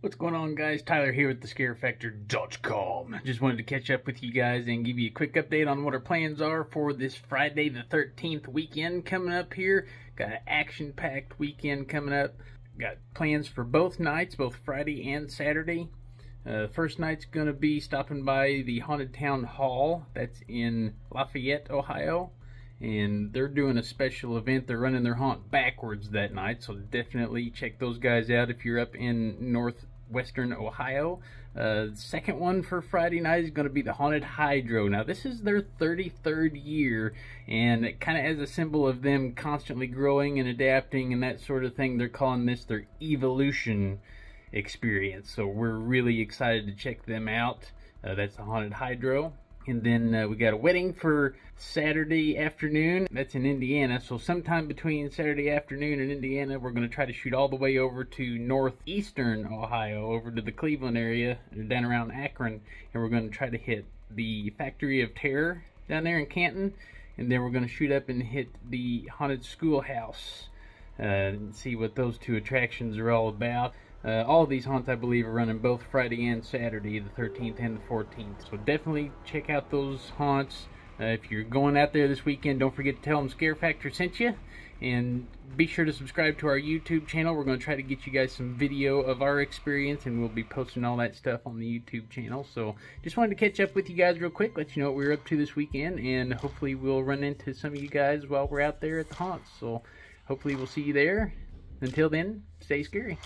What's going on, guys? Tyler here with thescarefactor.com. Just wanted to catch up with you guys and give you a quick update on what our plans are for this Friday the 13th weekend coming up here. Got an action-packed weekend coming up. Got plans for both nights, both Friday and Saturday. First night's going to be stopping by the Haunted Town Hall. That's in Lafayette, Ohio. And they're doing a special event. They're running their haunt backwards that night, so definitely check those guys out if you're up in northwestern Ohio. The second one for Friday night is going to be the Haunted Hydro. Now, this is their 33rd year, and it kind of as a symbol of them constantly growing and adapting and that sort of thing, they're calling this their evolution experience. So we're really excited to check them out. That's the Haunted Hydro. And then we got a wedding for Saturday afternoon. That's in Indiana. So sometime between Saturday afternoon and Indiana, we're going to try to shoot all the way over to northeastern Ohio, over to the Cleveland area, down around Akron. And we're going to try to hit the Factory of Terror down there in Canton. And then we're going to shoot up and hit the Haunted Schoolhouse and see what those two attractions are all about. All of these haunts, I believe, are running both Friday and Saturday, the 13th and the 14th. So definitely check out those haunts. If you're going out there this weekend, don't forget to tell them Scare Factor sent you. And be sure to subscribe to our YouTube channel. We're going to try to get you guys some video of our experience, and we'll be posting all that stuff on the YouTube channel. So just wanted to catch up with you guys real quick, let you know what we're up to this weekend, and hopefully we'll run into some of you guys while we're out there at the haunts. So hopefully we'll see you there. Until then, stay scary.